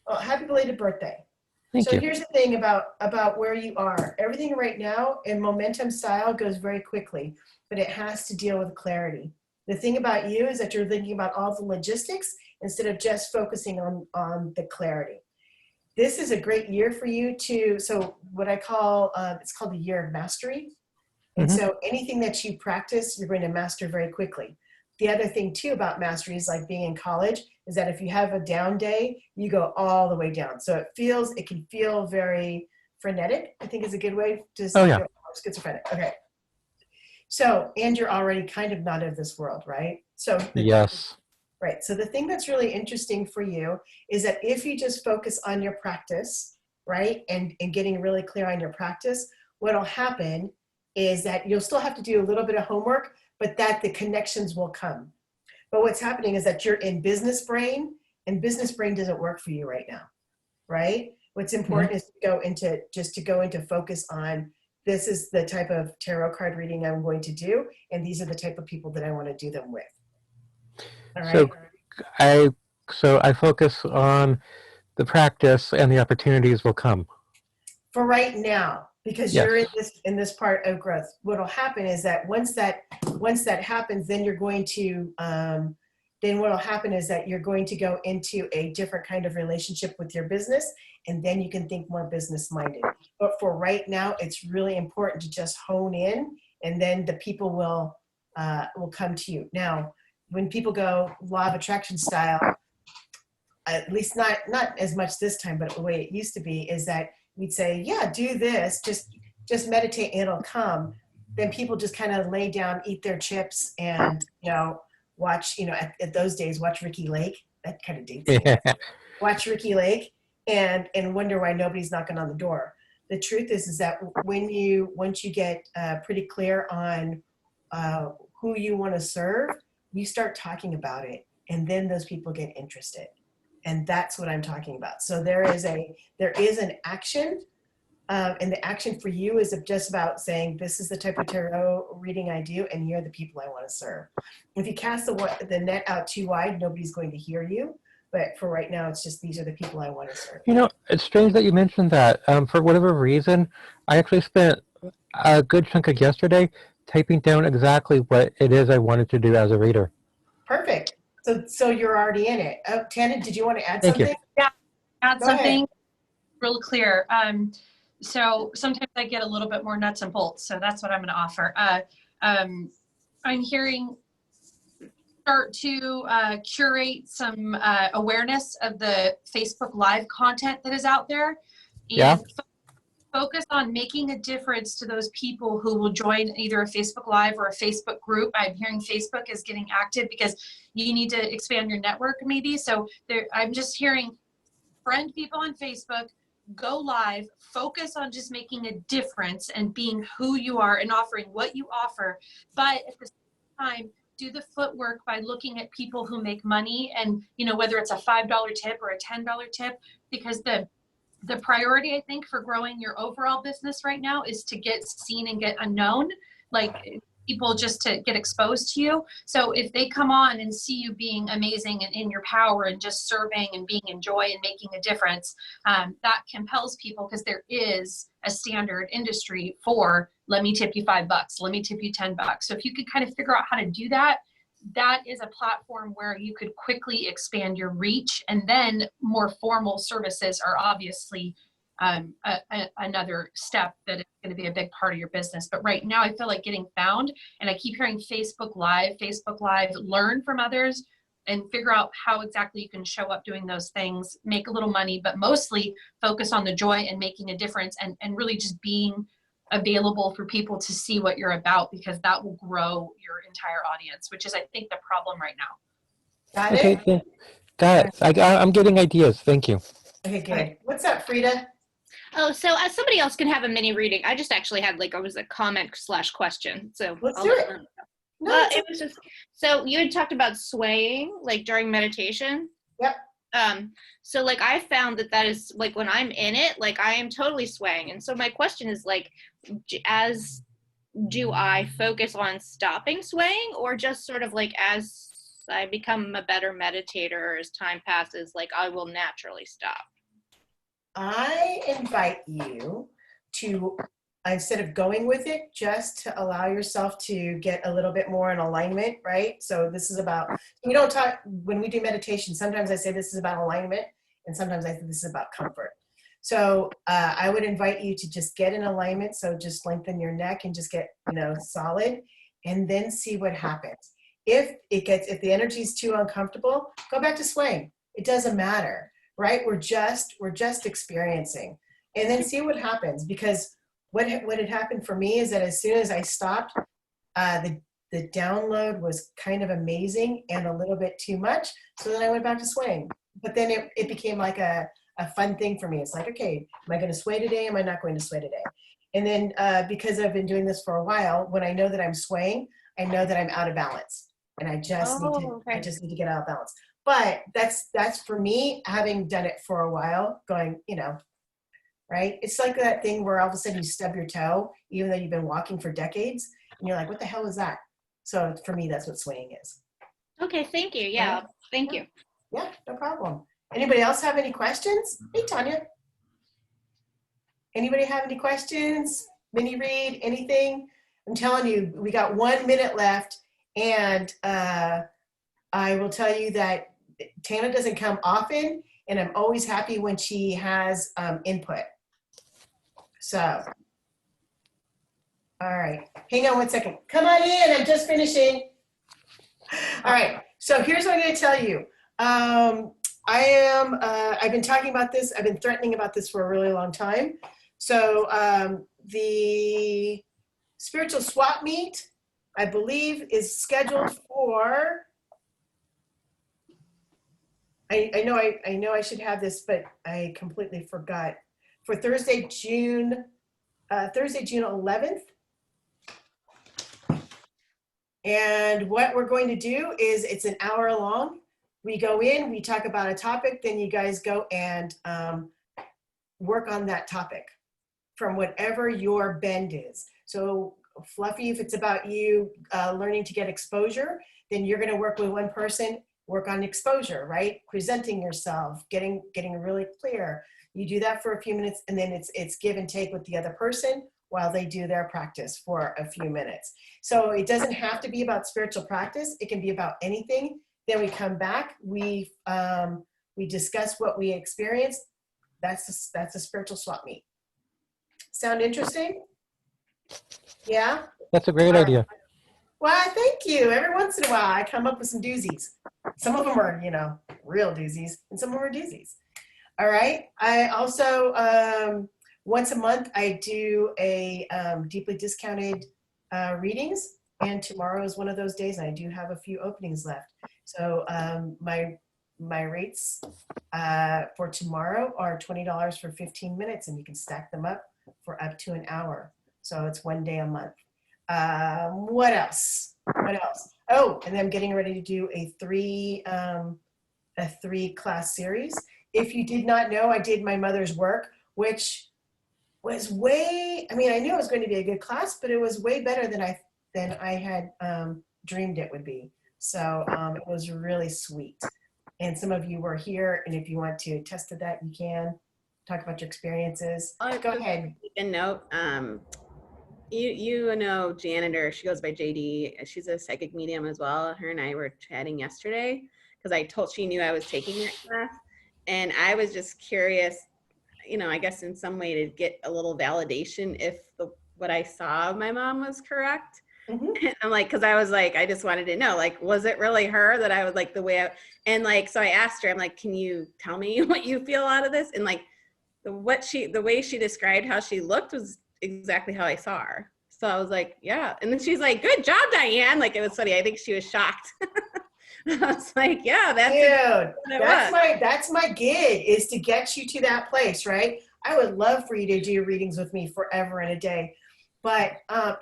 Oh, happy belated birthday. Thank So you. here's the thing about where you are. Everything right now in momentum style goes very quickly, but it has to deal with clarity. The thing about you is that you're thinking about all the logistics instead of just focusing on the clarity. This is a great year for you so what I call, it's called the year of mastery. And so anything that you practice, you're going to master very quickly. The other thing too about mastery is like being in college is that if you have a down day, you go all the way down. So it can feel very frenetic, I think is a good way to say yeah. schizophrenic. Okay. So, and you're already kind of not of this world, right? So Yes. right. So the thing that's really interesting for you is that if you just focus on your practice, right, and getting really clear on your practice, what'll happen is that you'll still have to do a little bit of homework, but that the connections will come. But what's happening is that you're in business brain, and business brain doesn't work for you right now, right? What's important is to go into focus on, this is the type of tarot card reading I'm going to do, and these are the type of people that I want to do them with. All right. So I focus on the practice and the opportunities will come. For right now, because Yes. you're in this part of growth. What'll happen is that once that happens, then you're going to then what'll happen is that you're going to go into a different kind of relationship with your business, and then you can think more business minded. But for right now, it's really important to just hone in, and then the people will come to you. Now, when people go law of attraction style, at least not as much this time, but the way it used to be, is that we'd say, yeah, do this, just meditate and it'll come. Then people just kind of lay down, eat their chips, and watch, at those days, watch Ricky Lake. That kind of dates me. Yeah. Watch Ricky Lake and wonder why nobody's knocking on the door. The truth is that once you get pretty clear on who you want to serve, you start talking about it, and then those people get interested. And that's what I'm talking about. So there is an action, and the action for you is just about saying, this is the type of tarot reading I do, and here are the people I want to serve. If you cast the net out too wide, nobody's going to hear you. But for right now, it's just, these are the people I want to serve. It's strange that you mentioned that. For whatever reason, I actually spent a good chunk of yesterday typing down exactly what it is I wanted to do as a reader. Perfect. So you're already in it. Tana, did you want to add Thank you. something? Add Go something real clear. So sometimes I get a little bit more nuts and bolts. So that's what I'm going to offer. I'm hearing start to curate some awareness of the Facebook Live content that is out there, and Yeah. focus on making a difference to those people who will join either a Facebook Live or a Facebook group. I'm hearing Facebook is getting active because you need to expand your network maybe. So I'm just hearing friend people on Facebook, go live, focus on just making a difference and being who you are and offering what you offer. But at the same time, do the footwork by looking at people who make money, and whether it's a $5 tip or a $10 tip, because the priority, I think, for growing your overall business right now is to get seen and get unknown, like people just to get exposed to you. So if they come on and see you being amazing and in your power and just serving and being in joy and making a difference, that compels people, because there is a standard industry for, let me tip you $5, let me tip you $10. So if you could kind of figure out how to do that, that is a platform where you could quickly expand your reach, and then more formal services are obviously another step that is going to be a big part of your business. But right now I feel like getting found, and I keep hearing Facebook Live, learn from others and figure out how exactly you can show up doing those things, make a little money, but mostly focus on the joy and making a difference, and really just being available for people to see what you're about, because that will grow your entire audience, which is, I think, the problem right now. Got Okay, it? yeah. Got it. I'm getting ideas. Thank you. Okay, good. What's up, Frida? Oh, so somebody else can have a mini reading. I just actually had it was a comment / question. So Let's do it. No, It was just, so you had talked about swaying during meditation. Yep. So I found that is when I'm in it, I am totally swaying. And so my question is do I focus on stopping swaying, or just sort of as I become a better meditator, as time passes, I will naturally stop? I invite you to, instead of going with it, just to allow yourself to get a little bit more in alignment, right? So this is about, we don't talk, when we do meditation, sometimes I say this is about alignment, and sometimes I say this is about comfort. So I would invite you to just get in alignment. So just lengthen your neck and just get, solid, and then see what happens. If the energy is too uncomfortable, go back to swaying. It doesn't matter, right? We're just experiencing, and then see what happens. Because what had happened for me is that as soon as I stopped, the download was kind of amazing and a little bit too much. So then I went back to swaying. But then it became like a fun thing for me. It's like, okay, am I going to sway today? Am I not going to sway today? And then because I've been doing this for a while, when I know that I'm swaying, I know that I'm out of balance, and I just need to get out of balance. But that's for me, having done it for a while, going, right? It's like that thing where all of a sudden you stub your toe, even though you've been walking for decades, and you're like, what the hell is that? So for me, that's what swaying is. Okay, thank you. Yeah, Right? thank you. Yeah, no problem. Anybody else have any questions? Hey, Tanya. Anybody have any questions? Mini read, anything? I'm telling you, we got 1 minute left, and I will tell you that Tana doesn't come often, and I'm always happy when she has input. So, all right, hang on 1 second. Come on in, I'm just finishing. All right, so here's what I'm going to tell you. I've been talking about this, I've been threatening about this for a really long time. So the spiritual swap meet, I believe, is scheduled for, I know I should have this, but I completely forgot. For Thursday, June 11th. And what we're going to do is it's an hour long. We go in, we talk about a topic, then you guys go and work on that topic from whatever your bend is. So Fluffy, if it's about you learning to get exposure, then you're going to work with one person, work on exposure, right? Presenting yourself, getting really clear. You do that for a few minutes, and then it's give and take with the other person while they do their practice for a few minutes. So it doesn't have to be about spiritual practice. It can be about anything. Then we come back, we discuss what we experienced. That's a spiritual swap meet. Sound interesting? Yeah? That's a great idea. Well, thank you. Every once in a while, I come up with some doozies. Some of them are, real doozies, and some of them are doozies. All right. I also, once a month, I do a deeply discounted readings, and tomorrow is one of those days, and I do have a few openings left. So my rates for tomorrow are $20 for 15 minutes, and you can stack them up for up to an hour. So it's one day a month. What else? Oh, and I'm getting ready to do a three class series. If you did not know, I did my mother's work, which was way, I knew it was going to be a good class, but it was way better than I had dreamed it would be. So it was really sweet. And some of you were here, and if you want to attest to that, you can talk about your experiences. Go ahead. A note. You know Janitor, she goes by JD. She's a psychic medium as well. Her and I were chatting yesterday because she knew I was taking that class. And I was just curious, I guess in some way to get a little validation if what I saw of my mom was correct. Mm-hmm. And I'm like, because I was like, I just wanted to know, like, was it really her that I was like the way so I asked her, I'm like, can you tell me what you feel out of this? And like the way she described how she looked was exactly how I saw her. So I was like, yeah. And then she's like, good job, Diane. Like, it was funny. I think she was shocked. I was like, yeah, that's my gig, is to get you to that place, right? I would love for you to do readings with me forever and a day, but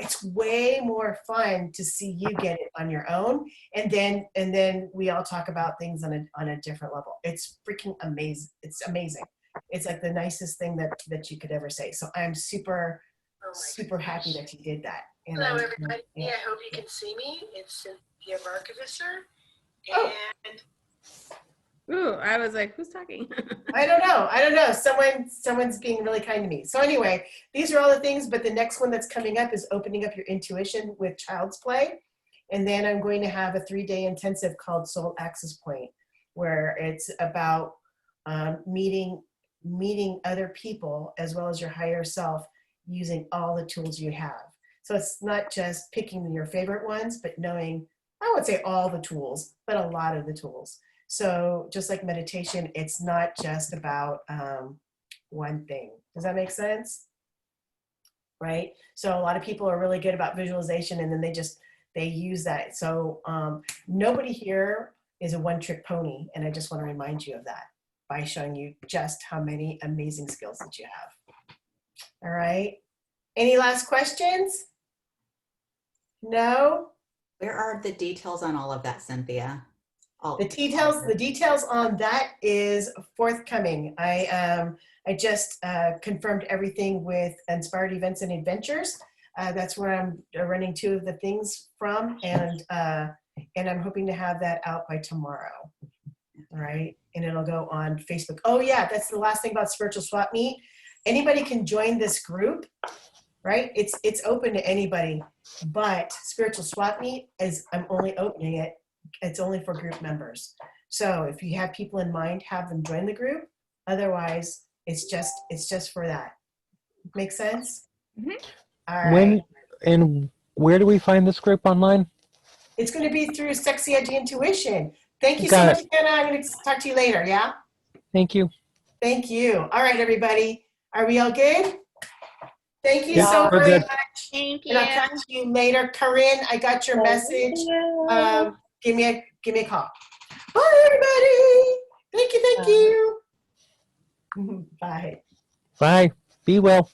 it's way more fun to see you get it on your own, and then we all talk about things on a different level. It's freaking amazing. It's amazing. It's like the nicest thing that you could ever say. So I'm super happy that you did that. And hello, everybody. Yeah. I hope you can see me. It's Cynthia Markovisser. And ooh, I was like, who's talking? I don't know. Someone's being really kind to me. So anyway, these are all the things, but the next one that's coming up is opening up your intuition with Child's Play. And then I'm going to have a 3-day intensive called Soul Access Point, where it's about meeting other people as well as your higher self using all the tools you have. So it's not just picking your favorite ones, but knowing, I won't say all the tools, but a lot of the tools. So just like meditation, it's not just about one thing. Does that make sense? Right? So a lot of people are really good about visualization, and then they use that. So nobody here is a one-trick pony, and I just want to remind you of that by showing you just how many amazing skills that you have. All right. Any last questions? No? Where are the details on all of that, Cynthia? The details on that is forthcoming. I just confirmed everything with Inspired Events and Adventures. That's where I'm running 2 of the things from, and I'm hoping to have that out by tomorrow. All right, and it'll go on Facebook. Oh yeah, that's the last thing about Spiritual Swap Meet. Anybody can join this group, right? It's open to anybody, but Spiritual Swap Meet I'm only opening it. It's only for group members. So if you have people in mind, have them join the group. Otherwise, it's just for that. Make sense? Mm-hmm. All right. And where do we find this group online? It's going to be through Sexy Edgy Intuition. Thank you so Got much, Anna. I'm going to talk to you later, yeah? Thank you. Thank you. All right, everybody. Are we all good? Thank you Yeah, so we're very good. much. Thank And I'll you. talk to you later. Corinne, I got your message. Give me a call. Bye, everybody. Thank you. Bye. Bye. Be well.